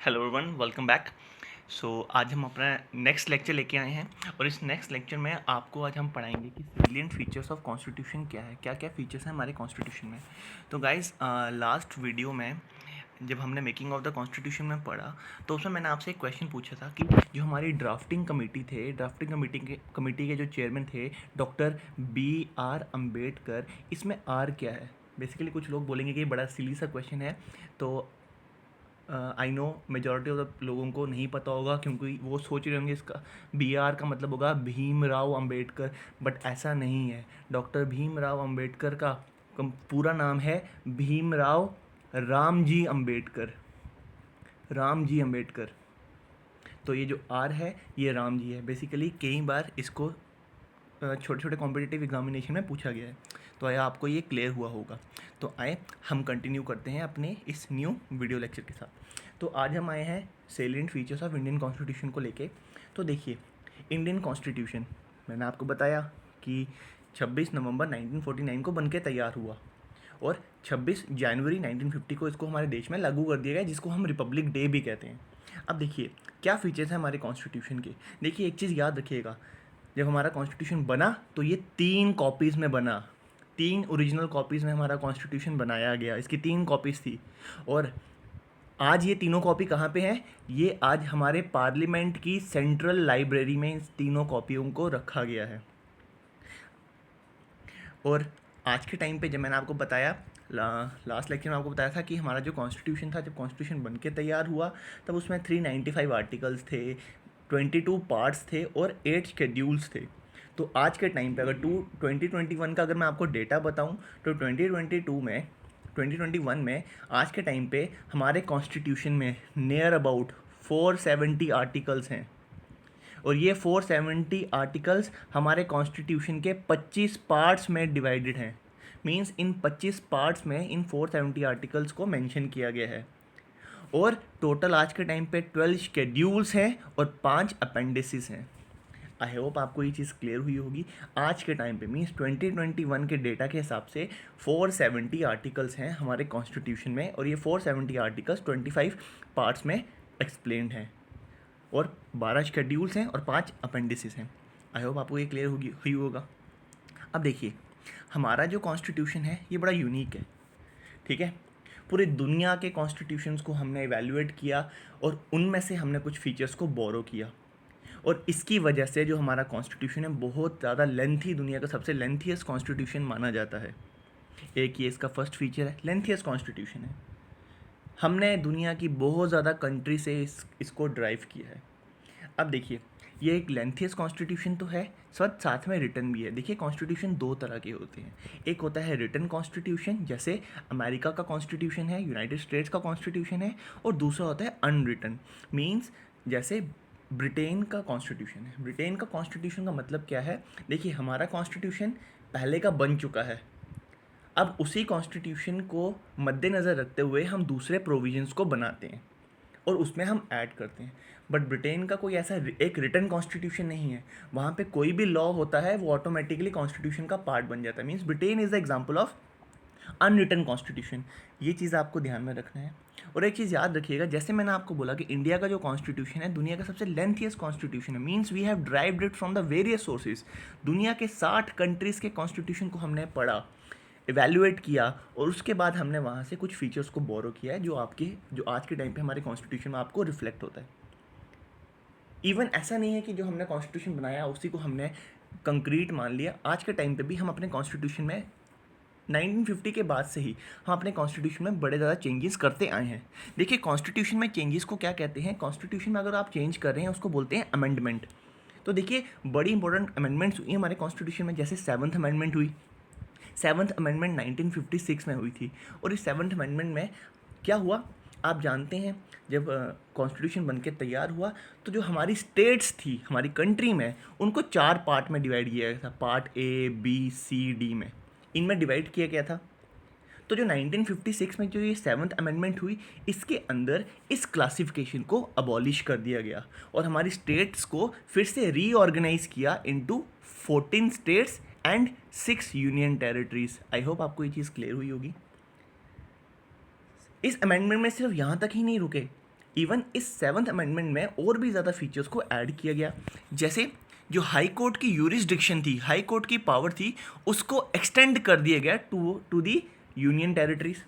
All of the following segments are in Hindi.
Hello everyone, welcome back. आज हम अपना नेक्स्ट लेक्चर लेके आए हैं और इस नेक्स्ट लेक्चर में आपको आज हम पढ़ाएंगे कि सेलिएंट फीचर्स ऑफ कॉन्स्टिट्यूशन क्या है, क्या क्या फीचर्स हैं हमारे कॉन्स्टिट्यूशन में। तो गाइस, लास्ट वीडियो में जब हमने मेकिंग ऑफ द कॉन्स्टिट्यूशन में पढ़ा तो उसमें मैंने आपसे एक क्वेश्चन पूछा था कि जो हमारी ड्राफ्टिंग कमेटी के जो चेयरमैन थे डॉक्टर B.R. अम्बेडकर, इसमें आर क्या है। बेसिकली कुछ लोग बोलेंगे कि ये बड़ा सिली सा क्वेश्चन है, तो I know majority of the लोगों को नहीं पता होगा क्योंकि वो सोच रहे होंगे इसका BR का मतलब होगा भीमराव अंबेडकर, बट ऐसा नहीं है। डॉक्टर भीमराव अंबेडकर का पूरा नाम है भीमराव रामजी अंबेडकर। रामजी अंबेडकर। तो ये जो आर है ये राम जी है। बेसिकली कई बार इसको छोटे छोटे कॉम्पिटिटिव एग्जामिनेशन में पूछा गया है, तो आया आपको ये क्लियर हुआ होगा। तो आए हम कंटिन्यू करते हैं अपने इस न्यू वीडियो लेक्चर के साथ। तो आज हम आए हैं salient features of Indian constitution को लेके। तो देखिए, इंडियन कॉन्स्टिट्यूशन मैंने आपको बताया कि 26 नवंबर 1949 को बनके तैयार हुआ और 26 जनवरी 1950 को इसको हमारे देश में लागू कर दिया गया, जिसको हम रिपब्लिक डे भी कहते हैं। अब देखिए क्या फीचर्स हैं हमारे कॉन्स्टिट्यूशन के। देखिए एक चीज़ याद रखिएगा, जब हमारा कॉन्स्टिट्यूशन बना तो ये 3 कॉपीज़ में बना। 3 ओरिजिनल कॉपीज़ में हमारा कॉन्स्टिट्यूशन बनाया गया, इसकी 3 कॉपीज़ थी। और आज ये तीनों कॉपी कहाँ पे हैं? ये आज हमारे पार्लियामेंट की सेंट्रल लाइब्रेरी में इस तीनों कॉपियों को रखा गया है। और आज के टाइम पे जब मैंने आपको बताया लास्ट लेक्चर में आपको बताया था कि हमारा जो कॉन्स्टिट्यूशन था, जब कॉन्स्टिट्यूशन बन के तैयार हुआ तब उसमें 395 आर्टिकल्स थे, 22 पार्ट्स थे और 8 शेड्यूल्स थे। तो आज के टाइम पे अगर 2021 का अगर मैं आपको डेटा बताऊं तो 2021 में आज के टाइम पे हमारे कॉन्स्टिट्यूशन में नियर अबाउट 470 आर्टिकल्स हैं। और ये 470 आर्टिकल्स हमारे कॉन्स्टिट्यूशन के 25 पार्ट्स में डिवाइडेड हैं। मींस इन 25 पार्ट्स में इन 470 आर्टिकल्स को मेंशन किया गया है। और टोटल आज के टाइम पे 12 शेड्यूल्स हैं और 5 अपेंडिसेस हैं। आई होप आपको ये चीज़ क्लियर हुई होगी। आज के टाइम पे मींस 2021 के डेटा के हिसाब से 470 आर्टिकल्स हैं हमारे कॉन्स्टिट्यूशन में, और ये 470 आर्टिकल्स 25 पार्ट्स में एक्सप्लेन्ड हैं और 12 शेड्यूल्स हैं और 5 अपेंडिसेस हैं। आई होप आपको ये क्लियर हुई होगा। अब देखिए, हमारा जो कॉन्स्टिट्यूशन है ये बड़ा यूनिक है, ठीक है। पूरी दुनिया के कॉन्स्टिट्यूशंस को हमने इवैल्यूएट किया और उनमें से हमने कुछ फीचर्स को बोरो किया, और इसकी वजह से जो हमारा कॉन्स्टिट्यूशन है बहुत ज़्यादा लेंथी, दुनिया का सबसे लेंथीएस्ट कॉन्स्टिट्यूशन माना जाता है। एक ये इसका फर्स्ट फीचर है, लेंथीएस्ट कॉन्स्टिट्यूशन है। हमने दुनिया की बहुत ज़्यादा कंट्री से इसको ड्राइव किया है। अब देखिए, ये एक लेंथीएस्ट कॉन्स्टिट्यूशन तो है, साथ में रिटन भी है। देखिए कॉन्स्टिट्यूशन 2 तरह के होते हैं। एक होता है रिटन कॉन्स्टिट्यूशन, जैसे अमेरिका का कॉन्स्टिट्यूशन है, यूनाइटेड स्टेट्स का कॉन्स्टिट्यूशन है। और दूसरा होता है अनरिटन, मीन्स जैसे ब्रिटेन का कॉन्स्टिट्यूशन है। ब्रिटेन का कॉन्स्टिट्यूशन का मतलब क्या है? देखिए हमारा कॉन्स्टिट्यूशन पहले का बन चुका है, अब उसी कॉन्स्टिट्यूशन को मद्देनज़र रखते हुए हम दूसरे प्रोविजंस को बनाते हैं और उसमें हम ऐड करते हैं। बट ब्रिटेन का कोई ऐसा एक रिटन कॉन्स्टिट्यूशन नहीं है। वहाँ पे कोई भी लॉ होता है वो ऑटोमेटिकली कॉन्स्टिट्यूशन का पार्ट बन जाता है। Means Britain is the example of unwritten constitution. ये चीज़ आपको ध्यान में रखना है। और एक चीज़ याद रखिएगा, जैसे मैंने आपको बोला कि इंडिया का जो कॉन्स्टिट्यूशन है दुनिया का सबसे लेंथीएस्ट कॉन्स्टिट्यूशन है। Means we have derived it from the various sources. दुनिया के 60 कंट्रीज़ के कॉन्स्टिट्यूशन को हमने पढ़ा, इवैल्यूएट किया और उसके बाद हमने वहाँ से कुछ फीचर्स को बोरो किया है जो आज के टाइम पे हमारे कॉन्स्टिट्यूशन में आपको रिफ्लेक्ट होता है। इवन ऐसा नहीं है कि जो हमने कॉन्स्टिट्यूशन बनाया उसी को हमने कंक्रीट मान लिया। आज के टाइम पे भी हम अपने कॉन्स्टिट्यूशन में 1950 के बाद से ही हम अपने कॉन्स्टिट्यूशन में बड़े ज़्यादा चेंजेस करते आए हैं। देखिए कॉन्स्टिट्यूशन में चेंजेस को क्या कहते हैं? कॉन्स्टिट्यूशन में अगर आप चेंज कर रहे हैं उसको बोलते हैं अमेंडमेंट। तो देखिए बड़ी इंपॉर्टेंट अमेंडमेंट्स हुई हमारे कॉन्स्टिट्यूशन में, जैसे 7th अमेंडमेंट हुई। 7th अमेंडमेंट 1956 में हुई थी। और इस 7th अमेंडमेंट में क्या हुआ आप जानते हैं? जब कॉन्स्टिट्यूशन बनके तैयार हुआ तो जो हमारी स्टेट्स थी हमारी कंट्री में, उनको 4 पार्ट में डिवाइड किया गया था। Part A, B, C, D में इनमें डिवाइड किया गया था। तो जो 1956 में जो ये 7th अमेंडमेंट हुई, इसके अंदर इस क्लासिफिकेशन को अबॉलिश कर दिया गया और हमारी स्टेट्स को फिर से रीऑर्गेनाइज किया into 14 states and 6 union territories. I hope आपको ये चीज़ क्लियर हुई होगी। इस अमेंडमेंट में सिर्फ यहाँ तक ही नहीं रुके, इवन इस 7th अमेंडमेंट में और भी ज़्यादा फीचर्स को ऐड किया गया, जैसे जो हाई कोर्ट की यूरिसडिक्शन थी, हाई कोर्ट की पावर थी, उसको एक्सटेंड कर दिया गया to the union territories.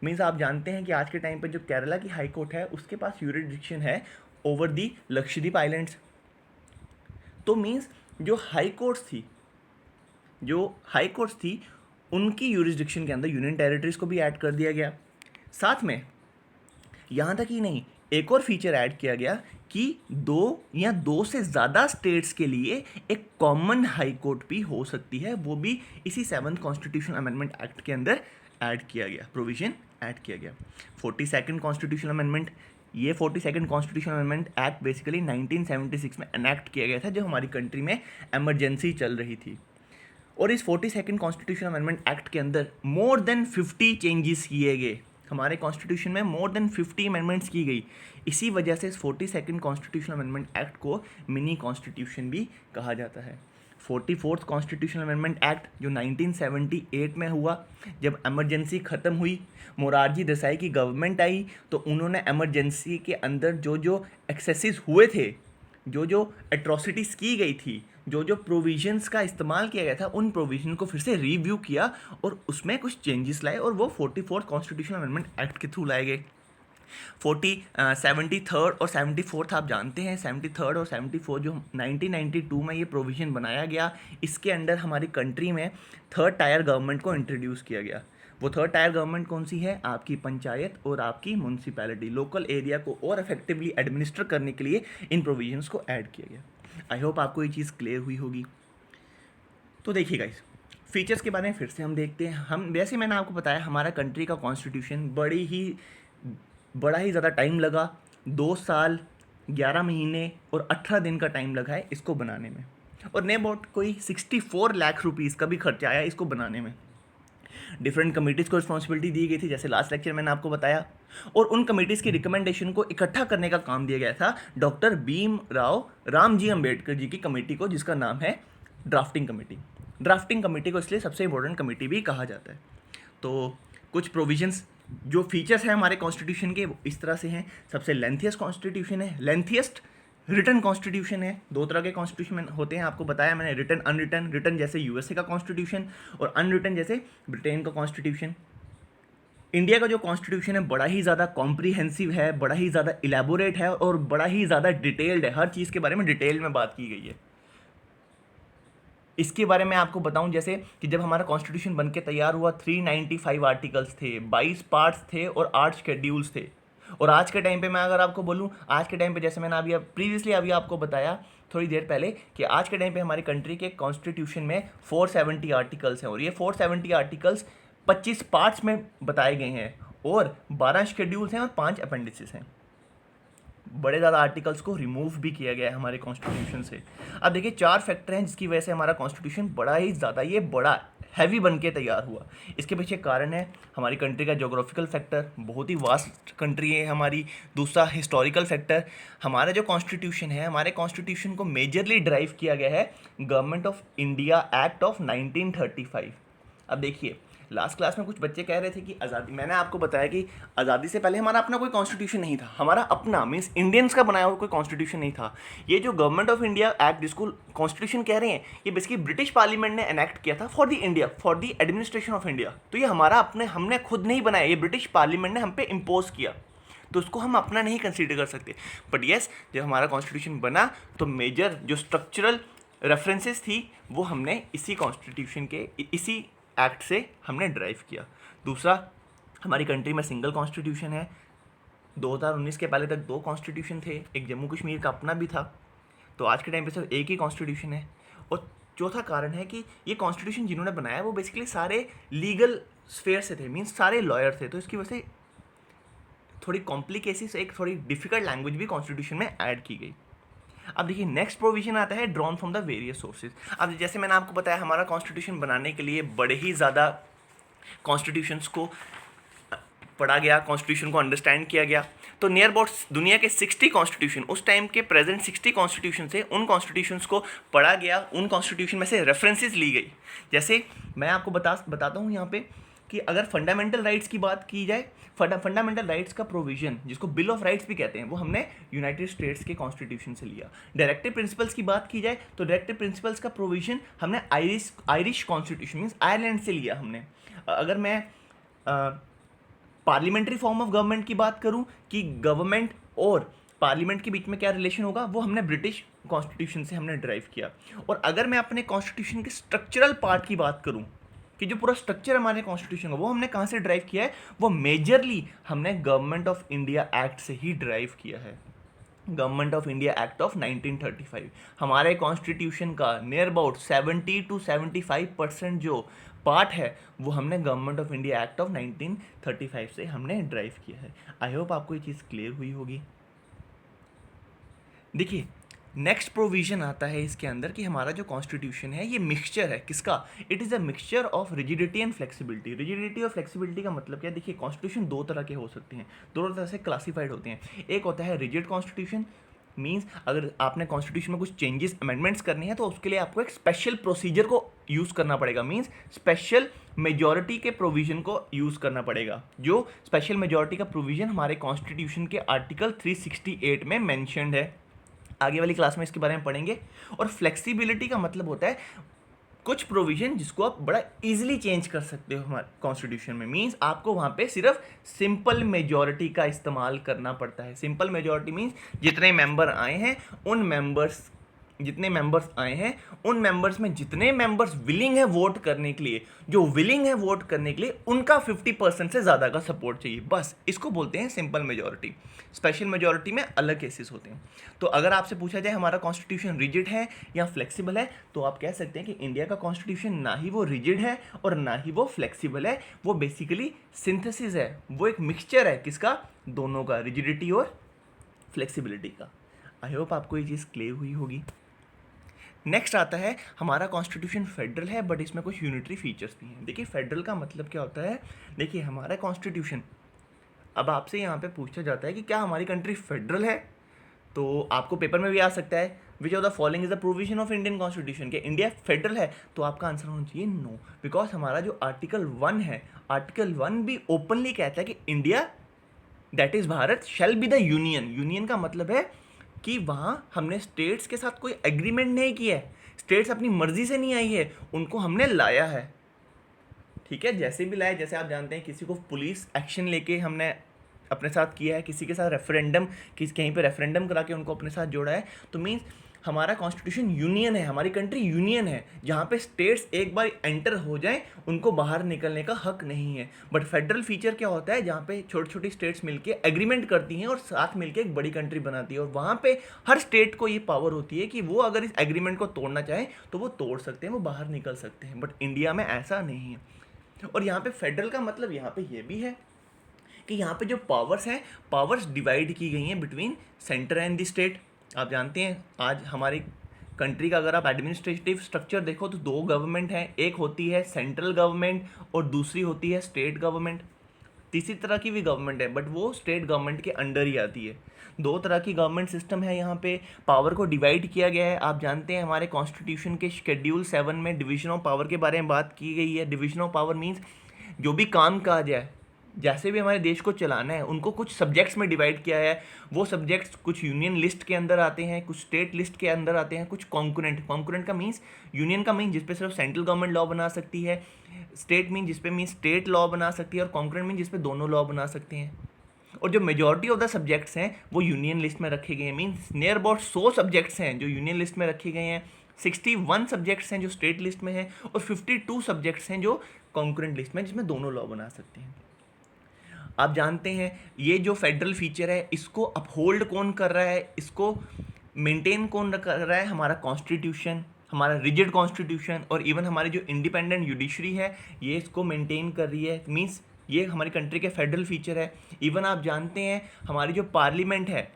Means आप जानते हैं कि आज के टाइम पे जो केरला की हाई कोर्ट है उसके पास यूरिसडिक्शन है ओवर दी लक्षद्वीप आइलैंड्स। तो मीन्स जो हाई कोर्ट्स थी उनकी यूरिसडिक्शन के अंदर यूनियन टेरिटरीज को भी ऐड कर दिया गया। साथ में यहाँ तक ही नहीं, एक और फीचर ऐड किया गया कि दो से ज़्यादा स्टेट्स के लिए एक कॉमन हाई कोर्ट भी हो सकती है, वो भी इसी 7th कॉन्स्टिट्यूशनल अमेंडमेंट एक्ट के अंदर ऐड किया गया, प्रोविजन ऐड किया गया। 42nd कॉन्स्टिट्यूशनल अमेंडमेंट, ये 42nd constitutional amendment act basically 1976 में एनेक्ट किया गया था जब हमारी कंट्री में एमरजेंसी चल रही थी। और इस 42nd कॉन्स्टिट्यूशनल अमेंडमेंट एक्ट के अंदर मोर देन 50 चेंजेस किए गए। हमारे कॉन्स्टिट्यूशन में मोर देन 50 अमेंडमेंट्स की गई। इसी वजह से इस 42nd कॉन्स्टिट्यूशनल अमेंडमेंट एक्ट को मिनी कॉन्स्टिट्यूशन भी कहा जाता है। 44th कॉन्स्टिट्यूशनल अमेंडमेंट एक्ट जो 1978 में हुआ, जब एमरजेंसी ख़त्म हुई, मोरारजी देसाई की गवर्नमेंट आई, तो उन्होंने एमरजेंसी के अंदर जो एक्सेसेस हुए थे, जो एट्रोसिटीज़ की गई थी, जो प्रोविजंस का इस्तेमाल किया गया था, उन प्रोविजन को फिर से रिव्यू किया और उसमें कुछ चेंजेस लाए, और वो 44th कॉन्स्टिट्यूशनल अमेंडमेंट एक्ट के थ्रू लाए गए। 73rd और 74th आप जानते हैं, 73rd और 74 जो 1992 में ये प्रोविज़न बनाया गया, इसके अंडर हमारी कंट्री में थर्ड टायर गवर्नमेंट को इंट्रोड्यूस किया गया। वो थर्ड टायर गवर्नमेंट कौन सी है? आपकी पंचायत और आपकी म्यूनसिपैलिटी, लोकल एरिया को और इफेक्टिवली एडमिनिस्टर करने के लिए इन प्रोविजंस को ऐड किया गया। आई होप आपको ये चीज़ क्लियर हुई होगी। तो देखिए गाइस, फीचर्स के बारे में फिर से हम देखते हैं। हम वैसे मैंने आपको बताया हमारा कंट्री का कॉन्स्टिट्यूशन बड़ा ही ज़्यादा टाइम लगा, 2 साल 11 महीने और 18 दिन का टाइम लगा है इसको बनाने में, और ने अबाउट कोई 64 लाख रुपीज़ का भी खर्चा आया इसको बनाने में। डिफरेंट कमिटीज़ को रिस्पॉन्सिबिलिटी दी गई थी, जैसे लास्ट लेक्चर मैंने आपको बताया, और उन कमिटीज़ की रिकमेंडेशन को इकट्ठा करने का काम दिया गया था डॉक्टर भीमराव रामजी अंबेडकर जी की कमेटी को, जिसका नाम है ड्राफ्टिंग कमेटी। ड्राफ्टिंग कमेटी को इसलिए सबसे इंपॉर्टेंट कमेटी भी कहा जाता है। तो कुछ प्रोविजंस जो फीचर्स हैं हमारे कॉन्स्टिट्यूशन के वो इस तरह से हैं। सबसे लेंथियस्ट कॉन्स्टिट्यूशन है, लेंथियस्ट रिटन कॉन्स्टिट्यूशन है। 2 तरह के कॉन्स्टिट्यूशन होते हैं, आपको बताया मैंने, रिटन अनरिटन। रिटन जैसे यूएसए का कॉन्स्टिट्यूशन और अनरिटन जैसे ब्रिटेन का कॉन्स्टिट्यूशन। इंडिया का जो कॉन्स्टिट्यूशन है बड़ा ही ज़्यादा कॉम्प्रीहेंसिव है, बड़ा ही ज़्यादा इलेबोरेट है और बड़ा ही ज़्यादा डिटेल्ड है, हर चीज़ के बारे में डिटेल में बात की गई है। इसके बारे में आपको बताऊं, जैसे कि जब हमारा कॉन्स्टिट्यूशन बनके तैयार हुआ 395 आर्टिकल्स थे, 22 पार्ट्स थे और 8 शेड्यूल्स थे। और आज के टाइम पे मैं अगर आपको बोलूं, आज के टाइम पे जैसे मैंने अभी आपको बताया थोड़ी देर पहले कि आज के टाइम पे हमारी कंट्री के कॉन्स्टिट्यूशन में 470 आर्टिकल्स हैं, और ये 470 आर्टिकल्स 25 पार्ट्स में बताए गए हैं और 12 शेड्यूल्स हैं और 5 अपेंडिसेस हैं। बड़े ज़्यादा आर्टिकल्स को रिमूव भी किया गया है हमारे कॉन्स्टिट्यूशन से। अब देखिए 4 फैक्टर हैं जिसकी वजह से हमारा कॉन्स्टिट्यूशन बड़ा ही ज़्यादा ये बड़ा हैवी बन के तैयार हुआ। इसके पीछे कारण है हमारी कंट्री का जोग्राफिकल फैक्टर, बहुत ही वास्ट कंट्री है हमारी। दूसरा हिस्टोरिकल फैक्टर, हमारा जो कॉन्स्टिट्यूशन है, हमारे कॉन्स्टिट्यूशन को मेजरली ड्राइव किया गया है government of India act of 1935। अब देखिए लास्ट क्लास में कुछ बच्चे कह रहे थे कि आज़ादी, मैंने आपको बताया कि आज़ादी से पहले हमारा अपना कोई कॉन्स्टिट्यूशन नहीं था, हमारा अपना मीन्स इंडियंस का बनाया हुआ कोई कॉन्स्टिट्यूशन नहीं था। ये जो गवर्नमेंट ऑफ इंडिया एक्ट जिसको कॉन्स्टिट्यूशन कह रहे हैं, ये बेसिकली ब्रिटिश पार्लियामेंट ने एनेक्ट किया था for the India, for the administration of India. तो ये हमारा हमने खुद नहीं बनाया, ये ब्रिटिश पार्लियामेंट ने हम पे इम्पोज किया, तो उसको हम अपना नहीं कंसीडर कर सकते। बट येस, जब हमारा कॉन्स्टिट्यूशन बना तो मेजर जो स्ट्रक्चरल रेफरेंसेस थी वो हमने इसी कॉन्स्टिट्यूशन के इसी एक्ट से हमने ड्राइव किया। दूसरा, हमारी कंट्री में सिंगल कॉन्स्टिट्यूशन है। 2019 के पहले तक 2 कॉन्स्टिट्यूशन थे, एक जम्मू कश्मीर का अपना भी था, तो आज के टाइम पे सिर्फ एक ही कॉन्स्टिट्यूशन है। और चौथा कारण है कि ये कॉन्स्टिट्यूशन जिन्होंने बनाया वो बेसिकली सारे लीगल स्फेयर से थे, मीन्स सारे लॉयर थे, तो इसकी वजह से थोड़ी कॉम्प्लिकेसिस, एक थोड़ी डिफिकल्ट लैंग्वेज भी कॉन्स्टिट्यूशन में ऐड की गई। अब देखिए नेक्स्ट प्रोविजन आता है drawn from the various sources. अब जैसे मैंने आपको बताया हमारा कॉन्स्टिट्यूशन बनाने के लिए बड़े ही ज़्यादा कॉन्स्टिट्यूशंस को पढ़ा गया, कॉन्स्टिट्यूशन को अंडरस्टैंड किया गया। तो नियर अबाउट दुनिया के 60 कॉन्स्टिट्यूशन, उस टाइम के प्रेजेंट 60 कॉन्स्टिट्यूशन थे, उन कॉन्स्टिट्यूशंस को पढ़ा गया, उन कॉन्स्टिट्यूशन में से रेफरेंसेस ली गई। जैसे मैं आपको बताता हूँ यहाँ पे कि अगर फंडामेंटल राइट्स की बात की जाए, फंडामेंटल राइट्स का प्रोविजन जिसको बिल ऑफ राइट्स भी कहते हैं वो हमने यूनाइटेड स्टेट्स के कॉन्स्टिट्यूशन से लिया। डायरेक्टिव प्रिंसिपल्स की बात की जाए तो डायरेक्टिव प्रिंसिपल्स का प्रोविजन हमने आयरिश कॉन्स्टिट्यूशन मीन्स आयरलैंड से लिया हमने। अगर मैं पार्लियामेंट्री फॉर्म ऑफ गवर्नमेंट की बात करूं कि गवर्नमेंट और पार्लियामेंट के बीच में क्या रिलेशन होगा, वो हमने ब्रिटिश कॉन्स्टिट्यूशन से हमने ड्राइव किया। और अगर मैं अपने कॉन्स्टिट्यूशन के स्ट्रक्चरल पार्ट की बात करूं कि जो पूरा स्ट्रक्चर हमारे कॉन्स्टिट्यूशन का वो हमने कहाँ से ड्राइव किया है, वो मेजरली हमने गवर्नमेंट ऑफ इंडिया एक्ट से ही ड्राइव किया है। Government of India act of 1935 हमारे कॉन्स्टिट्यूशन का नियर अबाउट 70 to 75% जो पार्ट है वो हमने government of India act of 1935 से हमने ड्राइव किया है। आई होप आपको ये चीज़ क्लियर हुई होगी। देखिए नेक्स्ट प्रोविजन आता है इसके अंदर कि हमारा जो कॉन्स्टिट्यूशन है ये मिक्सचर है किसका, it is a mixture of rigidity and flexibility. Rigidity और फ्लेक्सिबिलिटी का मतलब क्या है, देखिए कॉन्स्टिट्यूशन दो तरह के हो सकते हैं, दोनों तरह से क्लासीफाइड होते हैं। एक होता है रिजिड कॉन्स्टिट्यूशन, मीन्स अगर आपने कॉन्स्टिट्यूशन में कुछ चेंजेस अमेंडमेंट्स करनी है तो उसके लिए आपको एक स्पेशल प्रोसीजर को यूज़ करना पड़ेगा, मीन्स स्पेशल मेजॉरिटी के प्रोविजन को यूज़ करना पड़ेगा। जो स्पेशल मेजॉरिटी का प्रोविजन हमारे कॉन्स्टिट्यूशन के आर्टिकल 368 में मैंशनड है, आगे वाली क्लास में इसके बारे में पढ़ेंगे। और फ्लेक्सिबिलिटी का मतलब होता है कुछ प्रोविजन जिसको आप बड़ा इजीली चेंज कर सकते हो हमारे कॉन्स्टिट्यूशन में, मींस आपको वहाँ पे सिर्फ सिंपल मेजॉरिटी का इस्तेमाल करना पड़ता है। सिंपल मेजॉरिटी मींस जितने मेंबर आए हैं उन मेंबर्स जितने मेंबर्स आए हैं उन मेंबर्स में जितने मेंबर्स विलिंग है वोट करने के लिए, जो विलिंग है वोट करने के लिए उनका 50% से ज़्यादा का सपोर्ट चाहिए, बस इसको बोलते हैं सिंपल मेजॉरिटी। स्पेशल मेजॉरिटी में अलग केसेस होते हैं। तो अगर आपसे पूछा जाए हमारा कॉन्स्टिट्यूशन रिजिड है या फ्लेक्सिबल है, तो आप कह सकते हैं कि इंडिया का कॉन्स्टिट्यूशन ना ही वो रिजिड है और ना ही वो फ्लेक्सिबल है, वो बेसिकली सिंथेसिस है, वो एक मिक्सचर है किसका, दोनों का, रिजिडिटी और फ्लेक्सिबिलिटी का। आई होप आपको ये चीज़ क्लियर हुई होगी। नेक्स्ट आता है हमारा कॉन्स्टिट्यूशन फेडरल है बट इसमें कुछ यूनिटरी फीचर्स भी हैं। देखिए फेडरल का मतलब क्या होता है, देखिए हमारा कॉन्स्टिट्यूशन, अब आपसे यहाँ पे पूछा जाता है कि क्या हमारी कंट्री फेडरल है, तो आपको पेपर में भी आ सकता है which of the following is the provision of Indian constitution, के इंडिया फेडरल है, तो आपका आंसर होना चाहिए नो, बिकॉज हमारा जो आर्टिकल 1 है, आर्टिकल 1 भी ओपनली कहता है कि India that is Bharat shall be the union. Union का मतलब है कि वहाँ हमने स्टेट्स के साथ कोई एग्रीमेंट नहीं किया है, स्टेट्स अपनी मर्जी से नहीं आई है, उनको हमने लाया है, ठीक है, जैसे भी लाया, जैसे आप जानते हैं किसी को पुलिस एक्शन लेके हमने अपने साथ किया है, किसी के साथ रेफरेंडम, कहीं पे रेफरेंडम करा के उनको अपने साथ जोड़ा है, तो मीन्स हमारा कॉन्स्टिट्यूशन यूनियन है, हमारी कंट्री यूनियन है, जहाँ पे स्टेट्स एक बार एंटर हो जाएं उनको बाहर निकलने का हक नहीं है। बट फेडरल फीचर क्या होता है, जहाँ पे छोटी छोटी स्टेट्स मिलके एग्रीमेंट करती हैं और साथ मिलके एक बड़ी कंट्री बनाती है, और वहाँ पे हर स्टेट को ये पावर होती है कि वो अगर इस एग्रीमेंट को तोड़ना चाहें तो वो तोड़ सकते हैं, वो बाहर निकल सकते हैं। बट इंडिया में ऐसा नहीं है। और यहाँ पे फेडरल का मतलब यहाँ पे ये भी है कि यहाँ पे जो पावर्स हैं, पावर्स डिवाइड की गई हैं between centre and the state. आप जानते हैं आज हमारी कंट्री का अगर आप एडमिनिस्ट्रेटिव स्ट्रक्चर देखो तो दो गवर्नमेंट हैं, एक होती है सेंट्रल गवर्नमेंट और दूसरी होती है स्टेट गवर्नमेंट। तीसरी तरह की भी गवर्नमेंट है बट वो स्टेट गवर्नमेंट के अंडर ही आती है। दो तरह की गवर्नमेंट सिस्टम है, यहाँ पे पावर को डिवाइड किया गया है। आप जानते हैं हमारे कॉन्स्टिट्यूशन के शेड्यूल 7 में डिवीजन ऑफ पावर के बारे में बात की गई है। डिवीजन ऑफ पावर मीन्स जो भी काम कहा जाए, जैसे भी हमारे देश को चलाना है, उनको कुछ सब्जेक्ट्स में डिवाइड किया है। वो सब्जेक्ट्स कुछ यूनियन लिस्ट के अंदर आते हैं, कुछ स्टेट लिस्ट के अंदर आते हैं, कुछ कॉन्करेंट का मीन्स यूनियन का मीन्स जिस पे सिर्फ सेंट्रल गवर्नमेंट लॉ बना सकती है, स्टेट मीन जिस पे मीन स्टेट लॉ बना सकती है, और कॉन्करेंट मीन जिस पे दोनों लॉ बना सकते हैं। और जो मेजॉरिटी ऑफ द सब्जेक्ट्स हैं वो यूनियन लिस्ट में रखे गए हैं, मीन्स नियर अबाउट 100 सब्जेक्ट्स हैं जो यूनियन लिस्ट में रखे गए हैं, 61 सब्जेक्ट्स हैं जो स्टेट लिस्ट में हैं, और 52 सब्जेक्ट्स हैं जो कॉन्करेंट लिस्ट में जिसमें दोनों लॉ बना सकते हैं। आप जानते हैं ये जो फेडरल फीचर है इसको अपहोल्ड कौन कर रहा है, इसको मेंटेन कौन कर रहा है, हमारा कॉन्स्टिट्यूशन, हमारा रिजिड कॉन्स्टिट्यूशन, और इवन हमारी जो इंडिपेंडेंट जुडिशरी है ये इसको मेंटेन कर रही है। मींस ये हमारी कंट्री के फेडरल फीचर है। इवन आप जानते हैं हमारी जो पार्लियामेंट है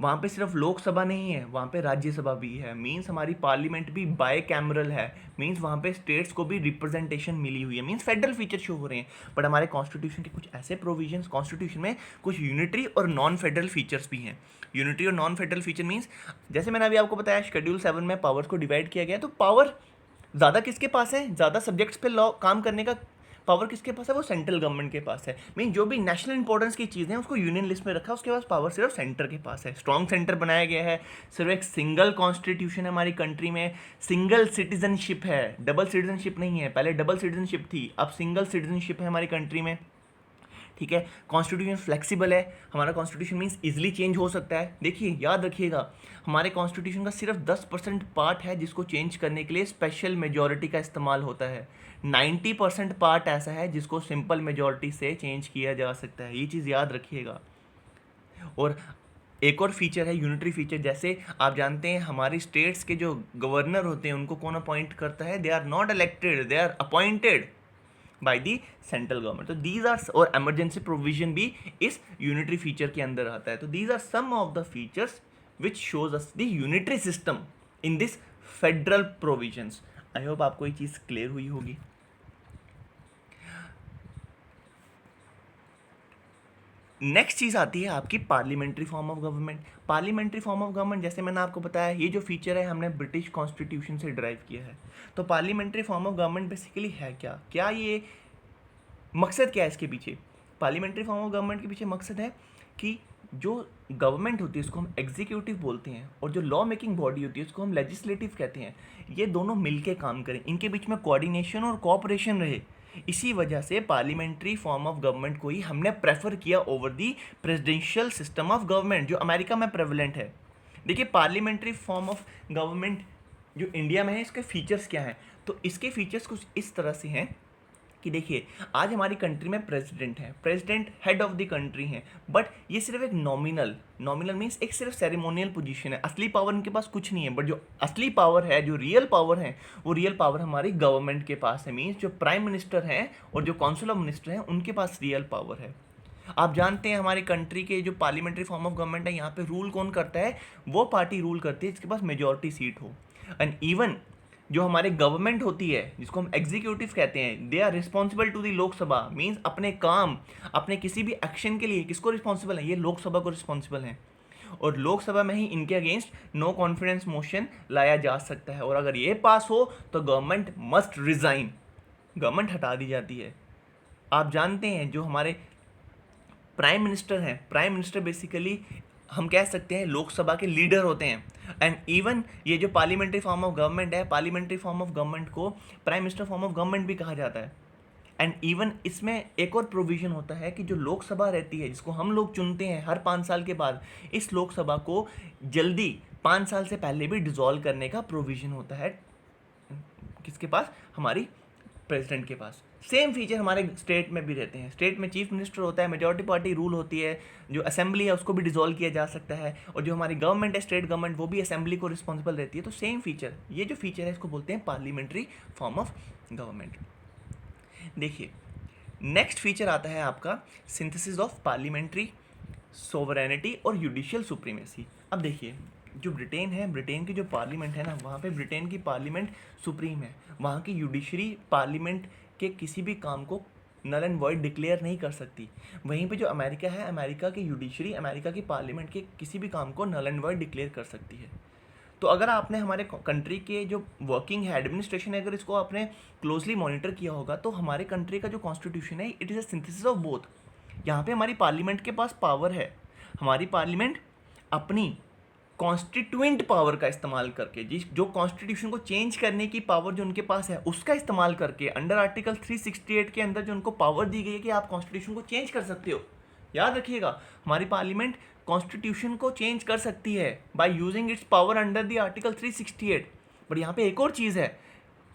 वहाँ पे सिर्फ लोकसभा नहीं है, वहाँ पे राज्यसभा भी है। मींस हमारी पार्लियामेंट भी बाय कैमरल है, मींस वहाँ पे स्टेट्स को भी रिप्रेजेंटेशन मिली हुई है, मींस फेडरल फीचर शो हो रहे हैं। बट हमारे कॉन्स्टिट्यूशन के कुछ ऐसे प्रोविजंस, कॉन्स्टिट्यूशन में कुछ यूनिटरी और नॉन फेडरल फीचर्स भी हैं। यूनिटरी और नॉन फेडरल फीचर मींस जैसे मैंने अभी आपको बताया शेड्यूल 7 में पावर्स को डिवाइड किया गया है, तो पावर ज़्यादा किसके पास है, ज़्यादा सब्जेक्ट्स पे लॉ काम करने का पावर किसके पास है? वो सेंट्रल गवर्नमेंट के पास है। मीन जो भी नेशनल इंपॉर्टेंस की चीज़ें हैं उसको यूनियन लिस्ट में रखा है, उसके पास पावर सिर्फ सेंटर के पास है। स्ट्रॉन्ग सेंटर बनाया गया है, सिर्फ एक सिंगल कॉन्स्टिट्यूशन है हमारी कंट्री में, सिंगल सिटीजनशिप है, डबल सिटीजनशिप नहीं है। पहले डबल सिटीजनशिप थी, अब सिंगल सिटीजनशिप है हमारी कंट्री में, ठीक है। कॉन्स्टिट्यूशन फ्लेक्सिबल है, हमारा कॉन्स्टिट्यूशन मीन्स इजीली चेंज हो सकता है। देखिए याद रखिएगा, हमारे कॉन्स्टिट्यूशन का सिर्फ 10% पार्ट है जिसको चेंज करने के लिए स्पेशल मेजॉरिटी का इस्तेमाल होता है। 90% पार्ट ऐसा है जिसको सिंपल मेजॉरिटी से चेंज किया जा सकता है, ये चीज़ याद रखिएगा। और एक और फीचर है यूनिटरी फीचर, जैसे आप जानते हैं हमारी स्टेट्स के जो गवर्नर होते हैं उनको कौन अपॉइंट करता है? They are not elected, they are appointed by the central government. तो दीज आर, और इमरजेंसी प्रोविजन भी इस यूनिटरी फीचर के अंदर आता है। तो these are some of the features which shows us the unitary system in this federal provisions. I hope आपको ये चीज़ क्लियर हुई होगी। नेक्स्ट चीज़ आती है आपकी parliamentary form of government. Parliamentary form of government, जैसे मैंने आपको बताया, ये जो फीचर है हमने ब्रिटिश कॉन्स्टिट्यूशन से ड्राइव किया है। तो parliamentary form of government basically है क्या, क्या ये मकसद क्या है इसके पीछे? पार्लियामेंट्री फॉर्म ऑफ गवर्नमेंट के पीछे मकसद है कि जो गवर्नमेंट होती है उसको हम एग्जीक्यूटिव बोलते हैं, और जो लॉ मेकिंग बॉडी होती है उसको हम लेजिस्लेटिव कहते हैं। ये दोनों मिलके काम करें, इनके बीच में कोऑर्डिनेशन और कोऑपरेशन रहे। इसी वजह से पार्लियामेंट्री फॉर्म ऑफ गवर्नमेंट को ही हमने प्रेफर किया over the presidential system of government जो अमेरिका में प्रेवलेंट है। देखिए पार्लियामेंट्री फॉर्म ऑफ गवर्नमेंट जो इंडिया में है, इसके फीचर्स क्या हैं? तो इसके फीचर्स कुछ इस तरह से हैं कि देखिए आज हमारी कंट्री में प्रेसिडेंट है, president head of the country है, बट ये सिर्फ एक नॉमिनल मीन्स एक सिर्फ सेरेमोनियल पोजीशन है। असली पावर इनके पास कुछ नहीं है, बट जो असली पावर है, जो रियल पावर है, वो रियल पावर हमारी गवर्नमेंट के पास है। मीन्स जो प्राइम मिनिस्टर हैं और जो काउंसिल ऑफ मिनिस्टर हैं उनके पास रियल पावर है। आप जानते हैं हमारी कंट्री के जो पार्लियामेंट्री फॉर्म ऑफ गवर्नमेंट है, यहाँ पे रूल कौन करता है? वो पार्टी रूल करती है जिसके पास मेजॉरिटी सीट हो। एंड इवन जो हमारे गवर्नमेंट होती है जिसको हम एग्जीक्यूटिव कहते हैं, they are responsible to the Lok Sabha. Means अपने काम, अपने किसी भी एक्शन के लिए किसको रिस्पॉन्सिबल है? ये लोकसभा को रिस्पॉन्सिबल हैं, और लोकसभा में ही इनके अगेंस्ट नो कॉन्फिडेंस मोशन लाया जा सकता है, और अगर ये पास हो तो गवर्नमेंट मस्ट रिजाइन, गवर्नमेंट हटा दी जाती है। आप जानते हैं जो हमारे प्राइम मिनिस्टर हैं, प्राइम मिनिस्टर बेसिकली हम कह सकते हैं लोकसभा के लीडर होते हैं। एंड इवन ये जो पार्लियामेंट्री फॉर्म ऑफ गवर्नमेंट है, पार्लियामेंट्री फॉर्म ऑफ गवर्नमेंट को prime minister form of government भी कहा जाता है। एंड इवन इसमें एक और प्रोविज़न होता है कि जो लोकसभा रहती है जिसको हम लोग चुनते हैं हर 5 साल के बाद, इस लोकसभा को जल्दी 5 साल से पहले भी डिसॉल्व करने का प्रोविज़न होता है। किसके पास? हमारी प्रेसिडेंट के पास। सेम फीचर हमारे स्टेट में भी रहते हैं। स्टेट में चीफ मिनिस्टर होता है, मेजॉरिटी पार्टी रूल होती है, जो असेंबली है उसको भी डिसॉल्व किया जा सकता है, और जो हमारी गवर्नमेंट है, स्टेट गवर्नमेंट, वो भी असेंबली को रिस्पॉन्सिबल रहती है। तो सेम फीचर, ये जो फीचर है इसको बोलते हैं पार्लियामेंट्री फॉर्म ऑफ गवर्नमेंट। देखिए नेक्स्ट फीचर आता है आपका सिंथेसिस ऑफ पार्लियामेंट्री सोवरेनिटी और जुडिशियल सुप्रीमेसी। अब देखिए जो ब्रिटेन है, ब्रिटेन की जो पार्लियामेंट है ना, वहाँ पे ब्रिटेन की पार्लियामेंट सुप्रीम है। वहाँ की जुडिशरी पार्लियामेंट के किसी भी काम को नल एंड वॉइड डिक्लेयर नहीं कर सकती। वहीं पे जो अमेरिका है, अमेरिका की जुडिशरी अमेरिका की पार्लियामेंट के किसी भी काम को नल एंड वॉइड डिक्लेयर कर सकती है। तो अगर आपने हमारे कंट्री के जो वर्किंग है, एडमिनिस्ट्रेशन है, अगर इसको आपने क्लोजली मॉनिटर किया होगा, तो हमारे कंट्री का जो कॉन्स्टिट्यूशन है, it is a synthesis of both. यहाँ पे हमारी पार्लियामेंट के पास पावर है, हमारी पार्लियामेंट अपनी कॉन्स्टिट्यूएंट पावर का इस्तेमाल करके, जिस जो कॉन्स्टिट्यूशन को चेंज करने की पावर जो उनके पास है उसका इस्तेमाल करके, अंडर आर्टिकल 368 के अंदर जो उनको पावर दी गई है कि आप कॉन्स्टिट्यूशन को चेंज कर सकते हो। याद रखिएगा हमारी पार्लियामेंट कॉन्स्टिट्यूशन को चेंज कर सकती है by using its power under the article 368। But यहाँ पे एक और चीज़ है,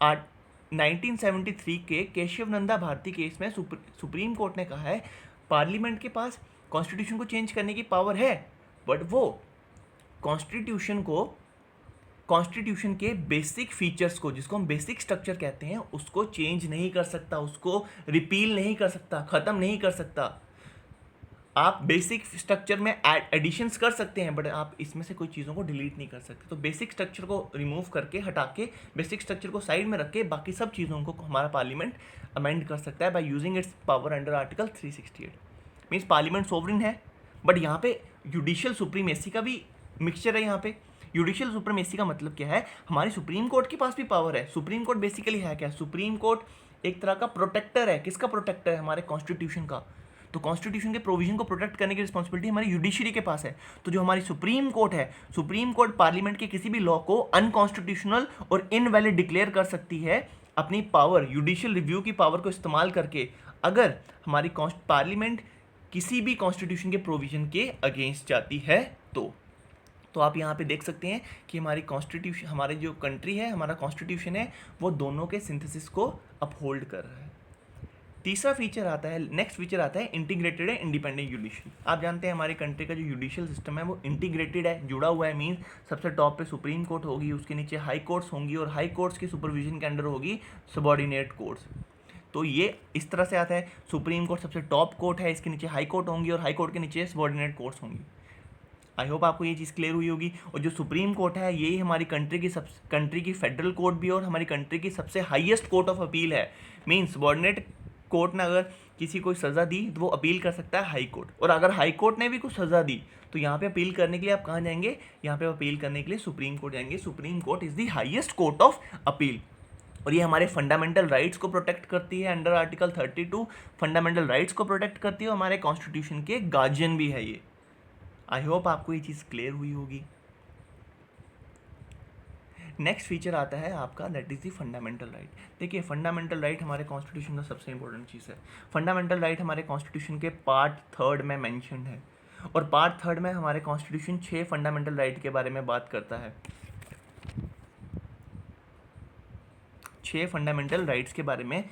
1973 के केशव नंदा भारती केस में सुप्रीम कोर्ट ने कहा है पार्लियामेंट के पास कॉन्स्टिट्यूशन को चेंज करने की पावर है, बट वो कॉन्स्टिट्यूशन के बेसिक फीचर्स को, जिसको हम बेसिक स्ट्रक्चर कहते हैं, उसको चेंज नहीं कर सकता, उसको रिपील नहीं कर सकता, ख़त्म नहीं कर सकता। आप बेसिक स्ट्रक्चर में एडिशंस कर सकते हैं, बट आप इसमें से कोई चीज़ों को डिलीट नहीं कर सकते। तो बेसिक स्ट्रक्चर को रिमूव करके, हटा के, बेसिक स्ट्रक्चर को साइड में रख के बाकी सब चीज़ों को हमारा पार्लियामेंट अमेंड कर सकता है by using its power under article 368। Means parliament sovereign है, बट यहाँ पे जुडिशियल सुप्रीमेसी का भी मिक्सचर है। यहाँ पे जुडिशियल सुप्रीमेसी का मतलब क्या है? हमारी सुप्रीम कोर्ट के पास भी पावर है। सुप्रीम कोर्ट बेसिकली है क्या? सुप्रीम कोर्ट एक तरह का प्रोटेक्टर है। किसका प्रोटेक्टर है? हमारे कॉन्स्टिट्यूशन का। तो कॉन्स्टिट्यूशन के प्रोविजन को प्रोटेक्ट करने की रिस्पॉन्सिबिलिटी हमारी जुडिशरी के पास है। तो जो हमारी सुप्रीम कोर्ट है, सुप्रीम कोर्ट पार्लियामेंट के किसी भी लॉ को अनकॉन्स्टिट्यूशनल और इनवैलिड डिक्लेयर कर सकती है अपनी पावर, जुडिशियल रिव्यू की पावर को इस्तेमाल करके, अगर हमारी पार्लियामेंट किसी भी कॉन्स्टिट्यूशन के प्रोविजन के अगेंस्ट जाती है तो आप यहाँ पे देख सकते हैं कि हमारी कॉन्स्टिट्यूशन, हमारे जो कंट्री है, हमारा कॉन्स्टिट्यूशन है, वो दोनों के सिंथेसिस को अपहोल्ड कर रहा है। तीसरा फीचर आता है, नेक्स्ट फीचर आता है इंटीग्रेटेड है इंडिपेंडेंट जुडिशरी। आप जानते हैं हमारी कंट्री का जो जुडिशियल सिस्टम है वो इंटीग्रेटेड है, जुड़ा हुआ है। मीन्स सबसे टॉप पे सुप्रीम कोर्ट होगी, उसके नीचे हाई कोर्ट्स होंगी और हाई कोर्ट्स की सुपरविजन के अंडर होगी सबॉर्डिनेट कोर्ट्स। तो ये इस तरह से आता है, सुप्रीम कोर्ट सबसे टॉप कोर्ट है, इसके नीचे हाई कोर्ट होंगी और हाई कोर्ट के नीचे सबॉर्डिनेट कोर्ट्स होंगी। आई होप आपको ये चीज़ क्लियर हुई होगी। और जो सुप्रीम कोर्ट है यही हमारी कंट्री की फेडरल कोर्ट भी है और हमारी कंट्री की सबसे हाईएस्ट कोर्ट ऑफ अपील है। मीन्स सबॉर्डिनेट कोर्ट ने अगर किसी को सज़ा दी तो वो अपील कर सकता है हाई कोर्ट, और अगर हाई कोर्ट ने भी कुछ सज़ा दी तो यहाँ पे अपील करने के लिए आप कहाँ जाएंगे? यहाँ पे अपील करने के लिए सुप्रीम कोर्ट जाएंगे। Supreme court is the highest court of appeal और ये हमारे फंडामेंटल राइट्स को प्रोटेक्ट करती है। अंडर आर्टिकल 32 फंडामेंटल राइट्स को प्रोटेक्ट करती है और हमारे कॉन्स्टिट्यूशन के गार्जियन भी है ये। आई होप आपको ये चीज़ क्लियर हुई होगी। नेक्स्ट फीचर आता है आपका, that is the fundamental right. देखिए फंडामेंटल राइट हमारे कॉन्स्टिट्यूशन का सबसे इंपॉर्टेंट चीज़ है। फंडामेंटल राइट हमारे कॉन्स्टिट्यूशन के पार्ट 3 में मेंशन्ड है और पार्ट 3 में हमारे कॉन्स्टिट्यूशन 6 फंडामेंटल राइट के बारे में बात करता है। 6 फंडामेंटल राइट्स के बारे में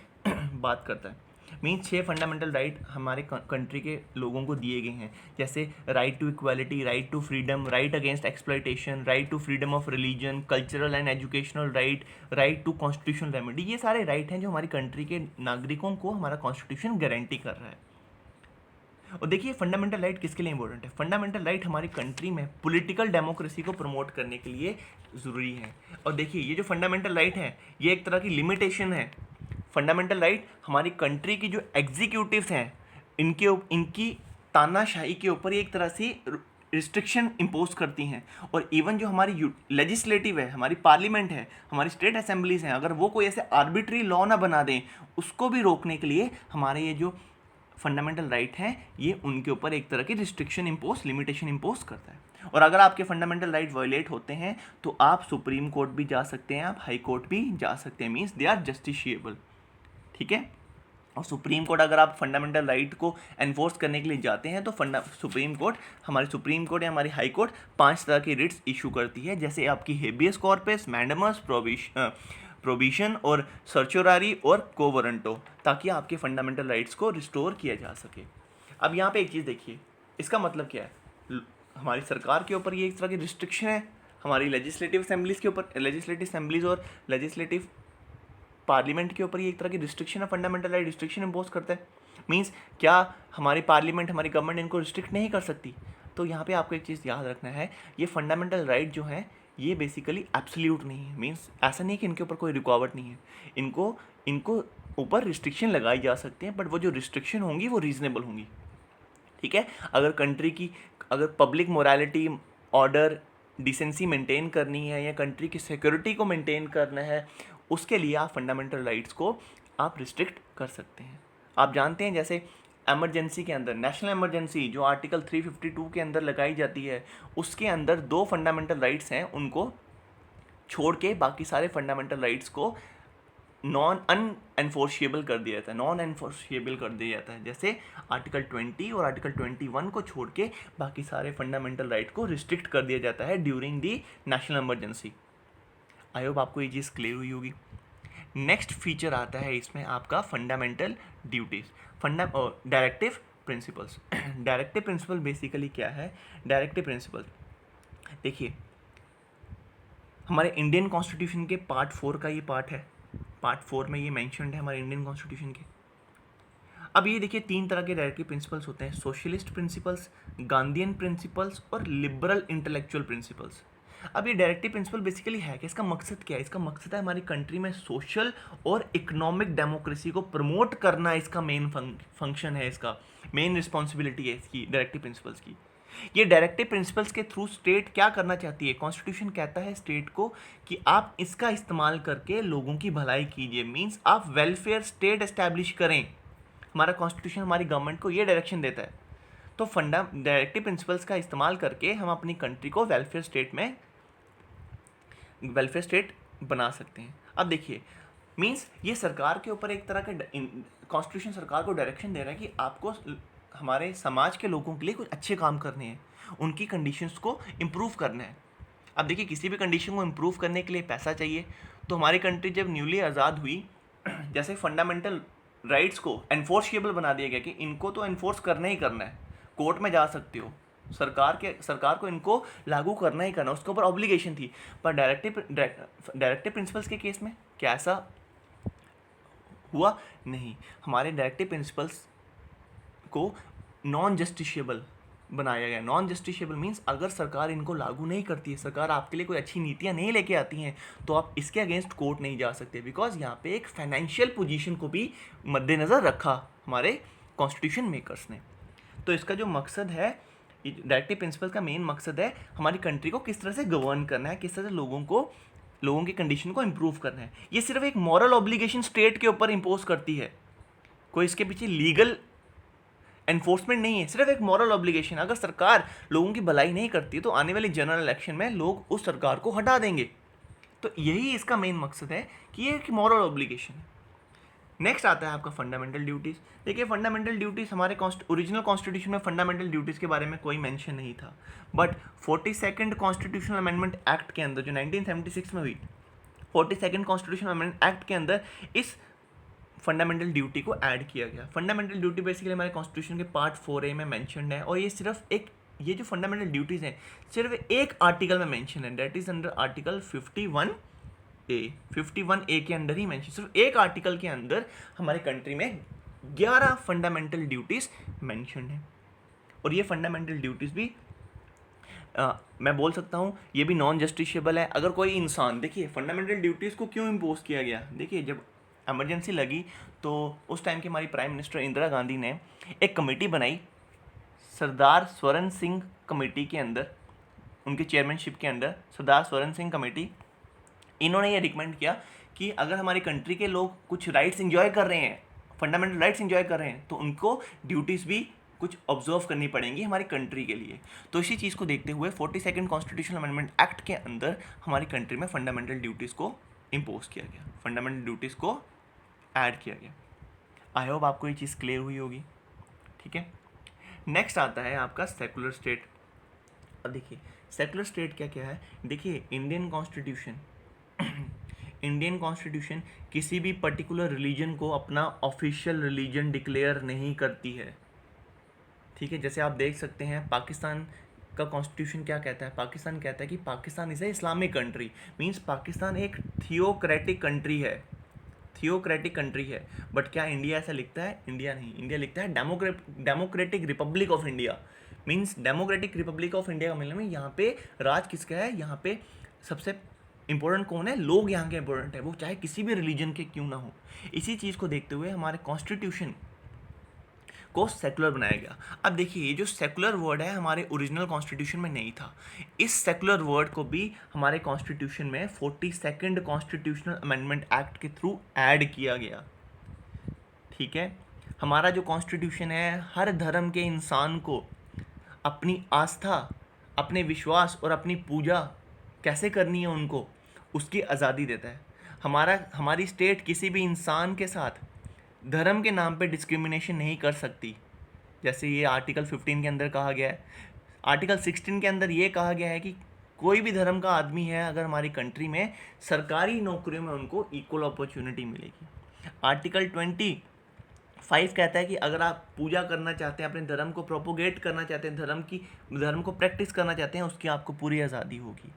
बात करता है। मीन्स 6 फंडामेंटल राइट हमारे कंट्री के लोगों को दिए गए हैं, जैसे right to equality, right to freedom, right against exploitation, right to freedom of religion, cultural and educational right, right to constitutional remedy. ये सारे राइट हैं जो हमारी कंट्री के नागरिकों को हमारा कॉन्स्टिट्यूशन गारंटी कर रहा है। और देखिए फंडामेंटल राइट किसके लिए इंपॉर्टेंट है? फंडामेंटल राइट हमारी कंट्री में पॉलिटिकल डेमोक्रेसी को प्रमोट करने के लिए ज़रूरी है। और देखिए ये जो फंडामेंटल राइट है ये एक तरह की लिमिटेशन है। फंडामेंटल राइट हमारी कंट्री की जो एग्जीक्यूटिव्स हैं इनकी तानाशाही के ऊपर एक तरह से रिस्ट्रिक्शन इम्पोज करती हैं। और इवन जो हमारी लेजिस्लेटिव है, हमारी पार्लियामेंट है, हमारी स्टेट असेंबलीज हैं, अगर वो कोई ऐसे आर्बिट्री लॉ ना बना दें उसको भी रोकने के लिए हमारे ये जो फंडामेंटल राइट हैं ये उनके ऊपर एक तरह की रिस्ट्रिक्शन इम्पोज, लिमिटेशन इम्पोज करता है। और अगर आपके फंडामेंटल राइट वायलेट होते हैं तो आप सुप्रीम कोर्ट भी जा सकते हैं, आप हाई कोर्ट भी जा सकते हैं। Means they are justiciable. ठीक है। और सुप्रीम कोर्ट अगर आप फंडामेंटल राइट को एनफोर्स करने के लिए जाते हैं तो सुप्रीम कोर्ट या हमारी हाई कोर्ट 5 तरह की रिट्स इशू करती है, जैसे आपकी हेबियस कॉर्पस, मैंडमस, प्रोविशन और सर्चोरारी और कोवरंटो, ताकि आपके फंडामेंटल राइट्स को रिस्टोर किया जा सके। अब यहाँ पे एक चीज़ देखिए, इसका मतलब क्या है? हमारी सरकार के ऊपर ये एक तरह की रिस्ट्रिक्शन है, हमारी लेजिस्लेटिव असेंबलीज के ऊपर, लेजिस्लेटिव असेंबलीज और लेजिस्लेटिव पार्लियामेंट के ऊपर ये एक तरह की रिस्ट्रिक्शन है, फंडामेंटल राइट रिस्ट्रिक्शन इम्पोज करता है। मीन्स क्या हमारी पार्लियामेंट, हमारी गवर्नमेंट इनको रिस्ट्रिक्ट नहीं कर सकती? तो यहाँ पे आपको एक चीज़ याद रखना है, ये फंडामेंटल राइट जो है ये बेसिकली एब्सोल्यूट नहीं है। मीन्स ऐसा नहीं है कि इनके ऊपर कोई रुकावट नहीं है, इनको ऊपर रिस्ट्रिक्शन लगाई जा सकते हैं, बट वो जो रिस्ट्रिक्शन होंगी वो रीजनेबल होंगी। ठीक है। अगर कंट्री की public morality, order, decency maintain करनी है या कंट्री की सिक्योरिटी को मेंटेन करना है, उसके लिए आप फंडामेंटल राइट्स को आप रिस्ट्रिक्ट कर सकते हैं। आप जानते हैं जैसे एमरजेंसी के अंदर, नेशनल एमरजेंसी जो आर्टिकल 352 के अंदर लगाई जाती है, उसके अंदर 2 फंडामेंटल राइट्स हैं, उनको छोड़ के बाकी सारे फंडामेंटल राइट्स को अनएनफोर्सेबल कर दिया जाता है। जैसे आर्टिकल 20 और आर्टिकल 21 को छोड़ के बाकी सारे फंडामेंटल राइट को रिस्ट्रिक्ट कर दिया जाता है during the national emergency. I hope आपको ये चीज़ क्लियर हुई होगी। नेक्स्ट फीचर आता है इसमें आपका fundamental duties, directive principles. Directive principle basically क्या है? डायरेक्टिव प्रिंसिपल देखिए हमारे इंडियन कॉन्स्टिट्यूशन के पार्ट 4 का ये पार्ट है। पार्ट 4 में ये मेंशन्ड है हमारे इंडियन कॉन्स्टिट्यूशन के। अब ये देखिए 3 तरह के डायरेक्टिव प्रिंसिपल्स होते हैं, सोशलिस्ट प्रिंसिपल्स, गांधीयन प्रिंसिपल्स और लिबरल इंटेलेक्चुअल प्रिंसिपल्स। अब ये डायरेक्टिव प्रिंसिपल बेसिकली है कि इसका मकसद क्या है? इसका मकसद है हमारी कंट्री में सोशल और इकोनॉमिक डेमोक्रेसी को प्रमोट करना, इसका मेन फंक्शन है, इसका मेन रिस्पॉन्सिबिलिटी है इसकी डायरेक्टिव प्रिंसिपल्स की। ये डायरेक्टिव प्रिंसिपल्स के थ्रू स्टेट क्या करना चाहती है, कॉन्स्टिट्यूशन कहता है स्टेट को कि आप इसका इस्तेमाल करके लोगों की भलाई कीजिए, मीन्स आप वेलफेयर स्टेट एस्टैब्लिश करें। हमारा कॉन्स्टिट्यूशन हमारी गवर्नमेंट को ये डायरेक्शन देता है। तो डायरेक्टिव प्रिंसिपल्स का इस्तेमाल करके हम अपनी कंट्री को वेलफेयर स्टेट बना सकते हैं। अब देखिए, मीन्स ये सरकार के ऊपर एक तरह का कॉन्स्टिट्यूशन सरकार को डायरेक्शन दे रहा है कि आपको हमारे समाज के लोगों के लिए कुछ अच्छे काम करने हैं, उनकी कंडीशंस को इम्प्रूव करना है। अब देखिए, किसी भी कंडीशन को इम्प्रूव करने के लिए पैसा चाहिए। तो हमारी कंट्री जब न्यूली आज़ाद हुई, जैसे फंडामेंटल राइट्स को एनफोर्सेबल बना दिया गया कि इनको तो एनफोर्स करना ही करना है, कोर्ट में जा सकते हो, सरकार को इनको लागू करना ही करना, उसके ऊपर ऑब्लिगेशन थी। पर डायरेक्टिव प्रिंसिपल्स के केस में क्या ऐसा हुआ? नहीं। हमारे डायरेक्टिव प्रिंसिपल्स को नॉन जस्टिशिएबल बनाया गया। नॉन जस्टिशिएबल मीन्स अगर सरकार इनको लागू नहीं करती है, सरकार आपके लिए कोई अच्छी नीतियाँ नहीं लेके आती हैं, तो आप इसके अगेंस्ट कोर्ट नहीं जा सकते, बिकॉज यहाँ पे एक फाइनेंशियल पोजीशन को भी मद्देनज़र रखा हमारे कॉन्स्टिट्यूशन मेकर्स ने। तो इसका जो मकसद है, डायरेक्टिव प्रिंसिपल का मेन मकसद है हमारी कंट्री को किस तरह से गवर्न करना है, किस तरह से लोगों की कंडीशन को इम्प्रूव करना है। ये सिर्फ एक मॉरल ऑब्लिगेशन स्टेट के ऊपर इम्पोज करती है, कोई इसके पीछे लीगल एनफोर्समेंट नहीं है, सिर्फ एक मॉरल ऑब्लिगेशन। अगर सरकार लोगों की भलाई नहीं करती तो आने वाली जनरल इलेक्शन में लोग उस सरकार को हटा देंगे। तो यही इसका मेन मकसद है कि ये एक मॉरल ऑब्लिगेशन है। नेक्स्ट आता है आपका फंडामेंटल ड्यूटीज़। देखिए, फंडामेंटल ड्यूटीज़ हमारे ओरिजिनल कॉन्स्टिट्यूशन में फंडामेंटल ड्यूटीज़ के बारे में कोई मेंशन नहीं था, but 42nd constitutional amendment act के अंदर जो 1976 में हुई, 42nd कॉन्स्टिट्यूशनल अमेंडमेंट एक्ट के अंदर इस फंडामेंटल ड्यूटी को ऐड किया गया। फंडामेंटल ड्यूटी बेसिकली हमारे कॉन्स्टिट्यूशन के पार्ट 4A में मेंशन्ड है, और ये सिर्फ ये जो फंडामेंटल ड्यूटीज़ हैं सिर्फ एक आर्टिकल में मेंशन है, that is under article 51A के अंदर ही मेंशन। सिर्फ एक आर्टिकल के अंदर हमारी कंट्री में 11 फंडामेंटल ड्यूटीज़ मेंशन है, और ये फंडामेंटल ड्यूटीज़ भी मैं बोल सकता हूँ ये भी नॉन जस्टिशिएबल है। अगर कोई इंसान, देखिए फंडामेंटल ड्यूटीज़ को क्यों इम्पोज किया गया, देखिए जब इमरजेंसी लगी तो उस टाइम की हमारी प्राइम मिनिस्टर इंदिरा गांधी ने एक कमेटी बनाई, सरदार स्वरण सिंह कमेटी के अंदर, उनके चेयरमैनशिप के अंदर सरदार स्वरण सिंह कमेटी। इन्होंने ये रिकमेंड किया कि अगर हमारी कंट्री के लोग कुछ राइट्स एंजॉय कर रहे हैं, फंडामेंटल राइट्स एंजॉय कर रहे हैं, तो उनको ड्यूटीज़ भी कुछ ऑब्जर्व करनी पड़ेंगी हमारी कंट्री के लिए। तो इसी चीज़ को देखते हुए 42nd कॉन्स्टिट्यूशनल अमेंडमेंट एक्ट के अंदर हमारी कंट्री में फंडामेंटल ड्यूटीज़ को इम्पोज किया गया, फंडामेंटल ड्यूटीज़ को ऐड किया गया। आई होप आपको ये चीज़ क्लियर हुई होगी, ठीक है। नेक्स्ट आता है आपका सेकुलर स्टेट। अब देखिए सेकुलर स्टेट क्या क्या है। देखिए इंडियन कॉन्स्टिट्यूशन किसी भी पर्टिकुलर रिलीजन को अपना ऑफिशियल रिलीजन डिक्लेयर नहीं करती है, ठीक है। जैसे आप देख सकते हैं पाकिस्तान का कॉन्स्टिट्यूशन क्या कहता है, पाकिस्तान कहता है कि Pakistan is a Islamic country, means Pakistan एक थियोक्रेटिक कंट्री है। बट क्या इंडिया ऐसा लिखता है? इंडिया नहीं, इंडिया लिखता है democratic Republic of India. Means democratic Republic of India का मतलब यहाँ पे राज किसका है, यहाँ पे सबसे इंपॉर्टेंट कौन है, लोग यहाँ के इंपॉर्टेंट है, वो चाहे किसी भी रिलीजन के क्यों ना हो। इसी चीज़ को देखते हुए हमारे कॉन्स्टिट्यूशन को सेकुलर बनाया गया। अब देखिए ये जो सेकुलर वर्ड है हमारे ओरिजिनल कॉन्स्टिट्यूशन में नहीं था, इस सेकुलर वर्ड को भी हमारे कॉन्स्टिट्यूशन में 42nd कॉन्स्टिट्यूशनल अमेंडमेंट एक्ट के थ्रू ऐड किया गया, ठीक है। हमारा जो कॉन्स्टिट्यूशन है हर धर्म के इंसान को अपनी आस्था, अपने विश्वास और अपनी पूजा कैसे करनी है उनको, उसकी आज़ादी देता है। हमारी स्टेट किसी भी इंसान के साथ धर्म के नाम पे डिस्क्रिमिनेशन नहीं कर सकती, जैसे ये आर्टिकल 15 के अंदर कहा गया है। आर्टिकल 16 के अंदर ये कहा गया है कि कोई भी धर्म का आदमी है अगर हमारी कंट्री में, सरकारी नौकरियों में उनको इक्वल अपॉर्चुनिटी मिलेगी। आर्टिकल 25 कहता है कि अगर आप पूजा करना चाहते हैं, अपने धर्म को प्रोपोगेट करना चाहते हैं, धर्म को प्रैक्टिस करना चाहते हैं, उसकी आपको पूरी आज़ादी होगी।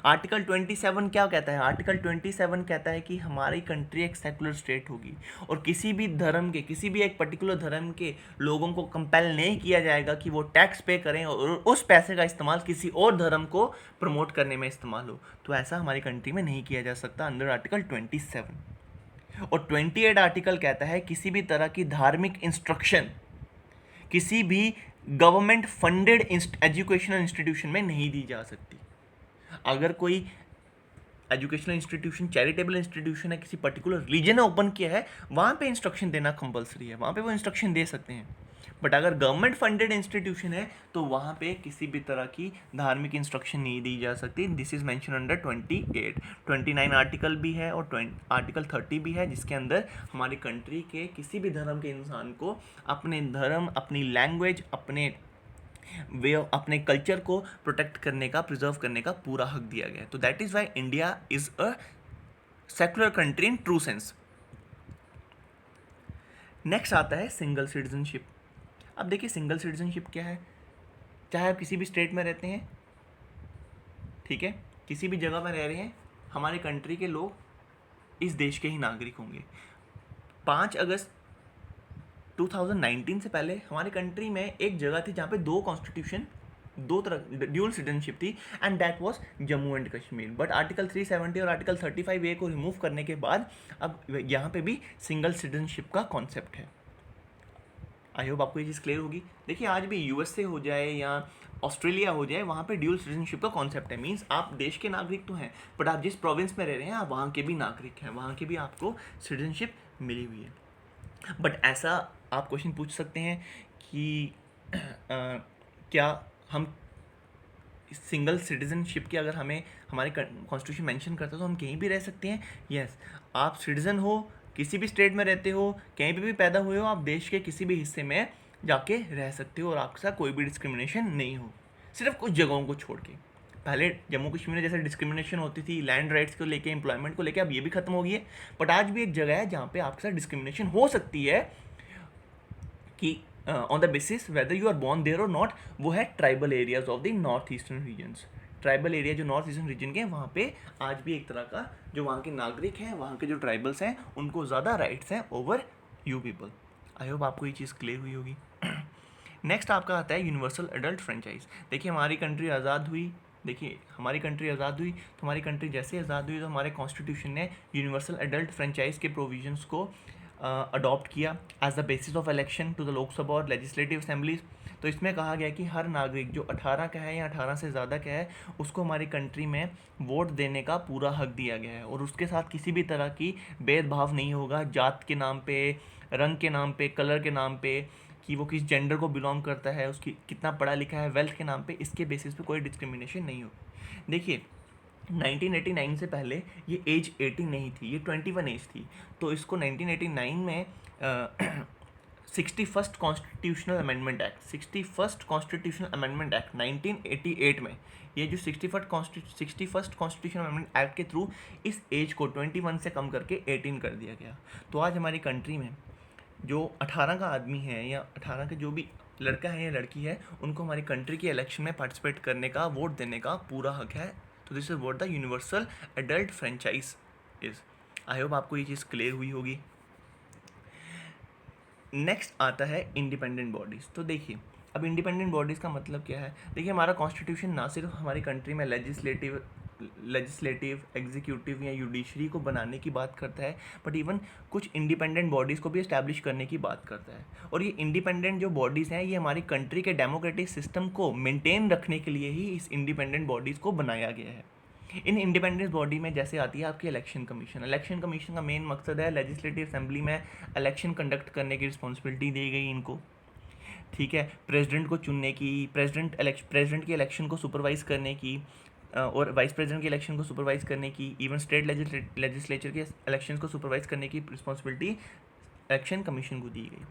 आर्टिकल 27 क्या कहता है? आर्टिकल 27 कहता है कि हमारी कंट्री एक सेकुलर स्टेट होगी और किसी भी धर्म के, किसी भी एक पर्टिकुलर धर्म के लोगों को कंपेल नहीं किया जाएगा कि वो टैक्स पे करें और उस पैसे का इस्तेमाल किसी और धर्म को प्रमोट करने में इस्तेमाल हो। तो ऐसा हमारी कंट्री में नहीं किया जा सकता अंडर आर्टिकल 27। और 28 आर्टिकल कहता है किसी भी तरह की धार्मिक इंस्ट्रक्शन किसी भी गवर्नमेंट फंडेड एजुकेशनल इंस्टीट्यूशन में नहीं दी जा सकती। अगर कोई एजुकेशनल इंस्टीट्यूशन चैरिटेबल इंस्टीट्यूशन है, किसी पर्टिकुलर रिलीजन ने ओपन किया है, वहाँ पे इंस्ट्रक्शन देना कंपलसरी है, वहाँ पे वो इंस्ट्रक्शन दे सकते हैं। बट अगर गवर्नमेंट फंडेड इंस्टीट्यूशन है तो वहाँ पे किसी भी तरह की धार्मिक इंस्ट्रक्शन नहीं दी जा सकती। This is mention under 28 29 article भी है और आर्टिकल 30 भी है, जिसके अंदर हमारी कंट्री के किसी भी धर्म के इंसान को अपने धर्म, अपनी लैंग्वेज, अपने कल्चर को प्रोटेक्ट करने का, प्रिजर्व करने का पूरा हक दिया गया है। तो that is why India is a secular country in true sense. Next आता है सिंगल सिटीजनशिप। अब देखिए सिंगल सिटीजनशिप क्या है। चाहे आप किसी भी स्टेट में रहते हैं, ठीक है, किसी भी जगह में रह रहे हैं, हमारे कंट्री के लोग इस देश के ही नागरिक होंगे। 5 अगस्त 2019 से पहले हमारे कंट्री में एक जगह थी जहाँ पे दो तरह ड्यूल सिटीजनशिप थी, and that was Jammu and Kashmir. But article 370 और आर्टिकल 35A को रिमूव करने के बाद अब यहाँ पे भी सिंगल सिटीजनशिप का कॉन्सेप्ट है। आई होप आपको ये चीज़ क्लियर होगी। देखिए आज भी USA हो जाए या ऑस्ट्रेलिया हो जाए, वहाँ पे ड्यूल सिटीजनशिप का कॉन्सेप्ट है। मीन्स आप देश के नागरिक तो हैं, बट आप जिस प्रोविंस में रह रहे हैं आप वहाँ के भी नागरिक हैं, वहाँ की भी आपको सिटीजनशिप मिली हुई है। बट ऐसा आप क्वेश्चन पूछ सकते हैं कि क्या हम सिंगल सिटीजनशिप की अगर हमें हमारे कॉन्स्टिट्यूशन मेंशन करता है तो हम कहीं भी रह सकते हैं? यस, आप सिटीजन हो, किसी भी स्टेट में रहते हो, कहीं पे भी पैदा हुए हो, आप देश के किसी भी हिस्से में जाके रह सकते हो और आपके साथ कोई भी डिस्क्रिमिनेशन नहीं हो, सिर्फ कुछ जगहों को छोड़ के। पहले जम्मू कश्मीर में जैसे डिस्क्रिमिनेशन होती थी लैंड राइट्स को लेके, एम्प्लॉयमेंट को लेके, अब ये भी खत्म हो गई है। बट आज भी एक जगह है जहाँ पे आपके साथ डिस्क्रिमिनेशन हो सकती है कि on the basis whether you are born there और नॉट, वो है tribal areas of the north eastern regions. Tribal area जो नॉर्थ ईस्टर्न रीजन के हैं, वहाँ पे आज भी एक तरह का जो वहाँ के नागरिक हैं, वहाँ के जो ट्राइबल्स हैं, उनको ज़्यादा राइट्स हैं over you people. I hope आपको ये चीज़ क्लियर हुई होगी। नेक्स्ट आपका आता है यूनिवर्सल एडल्ट फ्रेंचाइज। देखिए हमारी कंट्री आज़ाद हुई, तो हमारी कंट्री जैसे आज़ाद हुई तो हमारे कॉन्स्टिट्यूशन ने यूनिवर्सल एडल्ट फ्रेंचाइज के प्रोविजंस को अडॉप्ट किया as the basis of election to the Lok Sabha और लेजिस्लेटिव असेंबलीज। तो इसमें कहा गया कि हर नागरिक जो 18 का है या 18 से ज़्यादा का है, उसको हमारी कंट्री में वोट देने का पूरा हक दिया गया है, और उसके साथ किसी भी तरह की भेदभाव नहीं होगा, जात के नाम पे, रंग के नाम पे, कलर के नाम पे, कि वो किस जेंडर को बिलोंग करता है, उसकी कितना पढ़ा लिखा है, वेल्थ के नाम पे, इसके बेसिस पे कोई डिस्क्रिमिनेशन नहीं होगी। देखिए 1989 से पहले ये एज 18 नहीं थी, ये 21 एज थी। तो इसको 1989 में 61st कॉन्स्टिट्यूशनल अमेंडमेंट एक्ट 1988 में, ये जो 61st कॉन्स्टिट्यूशनल अमेंडमेंट एक्ट के थ्रू इस एज को 21 से कम करके 18 कर दिया गया। तो आज हमारी कंट्री में जो 18 का आदमी है या 18 का जो भी लड़का है या लड़की है, उनको हमारी कंट्री के इलेक्शन में पार्टिसिपेट करने का, वोट देने का पूरा हक है। तो this is what the universal adult franchise is. I hope आपको ये चीज़ क्लियर हुई होगी। नेक्स्ट आता है इंडिपेंडेंट बॉडीज़। तो देखिए अब इंडिपेंडेंट बॉडीज़ का मतलब क्या है। देखिए हमारा कॉन्स्टिट्यूशन ना सिर्फ हमारी कंट्री में लेजिस्लेटिव, एग्जीक्यूटिव या जुडिशरी को बनाने की बात करता है, बट इवन कुछ इंडिपेंडेंट बॉडीज़ को भी इस्टेब्लिश करने की बात करता है। और ये इंडिपेंडेंट जो बॉडीज़ हैं, ये हमारी कंट्री के डेमोक्रेटिक सिस्टम को मेंटेन रखने के लिए ही इस इंडिपेंडेंट बॉडीज़ को बनाया गया है। इन इंडिपेंडेंस बॉडी में जैसे आती है आपकी इलेक्शन कमीशन का मेन मकसद है लेजिस्लेटिव असेंबली में इलेक्शन कंडक्ट करने की रिस्पॉन्सिबिलिटी दी गई इनको, ठीक है, प्रेसिडेंट को चुनने की, प्रेसिडेंट के इलेक्शन को सुपरवाइज़ करने की, और वाइस प्रेसिडेंट के इलेक्शन को सुपरवाइज़ करने की, इवन स्टेट लेजिस्लेचर के इलेक्शन को सुपरवाइज़ करने की रिस्पॉन्सिबिलिटी इलेक्शन कमीशन को दी गई।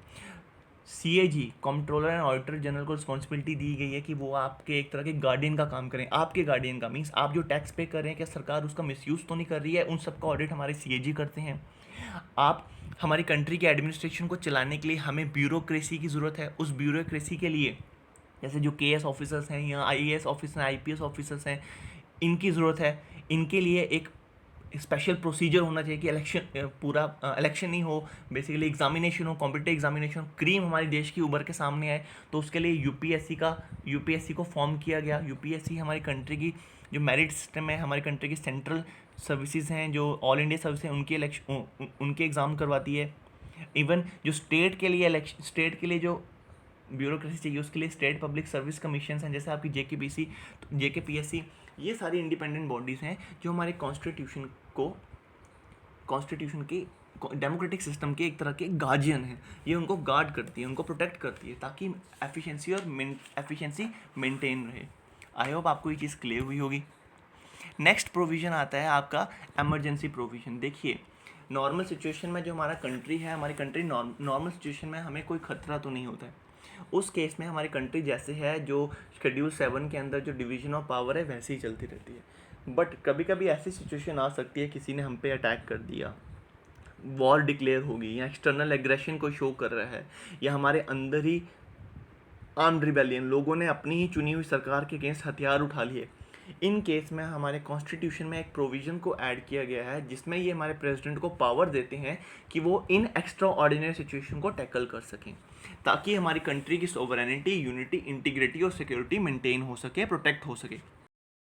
CAG controller and auditor general को रिस्पॉन्सिबिलिटी दी गई है कि वो आपके एक तरह के गार्डियन का काम करें। आपके गार्डियन का मीन्स आप जो टैक्स पे कर रहे हैं, क्या सरकार उसका मिसयूज़ तो नहीं कर रही है, उन सबका ऑडिट हमारे CAG करते हैं। आप हमारी कंट्री के एडमिनिस्ट्रेशन को चलाने के लिए हमें ब्यूरोक्रेसी की ज़रूरत है। उस ब्यूरोक्रेसी के लिए जैसे जो KS ऑफिसर्स हैं या IAS ऑफिसर हैं, IPS ऑफिसर्स हैं, इनकी ज़रूरत है। इनके लिए एक स्पेशल प्रोसीजर होना चाहिए कि इलेक्शन नहीं हो, बेसिकली एग्जामिनेशन हो, कॉम्पिटिटिव एग्जामिनेशन, क्रीम हमारे देश की उभर के सामने आए। तो उसके लिए यूपीएससी को फॉर्म किया गया। यूपीएससी हमारी कंट्री की जो मेरिट सिस्टम है, हमारी कंट्री की सेंट्रल सर्विसेज हैं, जो ऑल इंडिया सर्विस हैं, उनके एग्ज़ाम करवाती है। इवन जो स्टेट के लिए जो ब्यूरोक्रेसी चाहिए, उसके लिए स्टेट पब्लिक सर्विस कमीशन हैं, जैसे आपकी जेकेपीसी, जेकेपीएससी, ये सारी इंडिपेंडेंट बॉडीज़ हैं जो हमारे कॉन्स्टिट्यूशन की डेमोक्रेटिक सिस्टम के एक तरह के गार्जियन हैं। ये उनको गार्ड करती है, उनको प्रोटेक्ट करती है, ताकि एफिशिएंसी मेंटेन रहे। आई होप आपको ये चीज़ क्लियर हुई होगी। नेक्स्ट प्रोविज़न आता है आपका एमरजेंसी प्रोविज़न। देखिए, नॉर्मल सिचुएशन में जो हमारा कंट्री है, हमारी कंट्री नॉर्मल सिचुएशन में हमें कोई खतरा तो नहीं होता है। उस केस में हमारी कंट्री जैसे है, जो शेड्यूल 7 के अंदर जो डिवीज़न ऑफ पावर है वैसे ही चलती रहती है। बट कभी कभी ऐसी सिचुएशन आ सकती है, किसी ने हम पे अटैक कर दिया, वॉर डिक्लेयर होगी, या एक्सटर्नल एग्रेशन को शो कर रहा है, या हमारे अंदर ही आर्म्ड रिबेलियन, लोगों ने अपनी ही चुनी हुई सरकार के अगेंस्ट हथियार उठा लिए। इन केस में हमारे कॉन्स्टिट्यूशन में एक प्रोविज़न को ऐड किया गया है जिसमें ये हमारे प्रेसिडेंट को पावर देते हैं कि वो इन एक्स्ट्रा ऑर्डिनरी सिचुएशन को टैकल कर सकें, ताकि हमारी कंट्री की सोवरेनिटी, यूनिटी, इंटीग्रिटी और सिक्योरिटी मेंटेन हो सके, प्रोटेक्ट हो सके।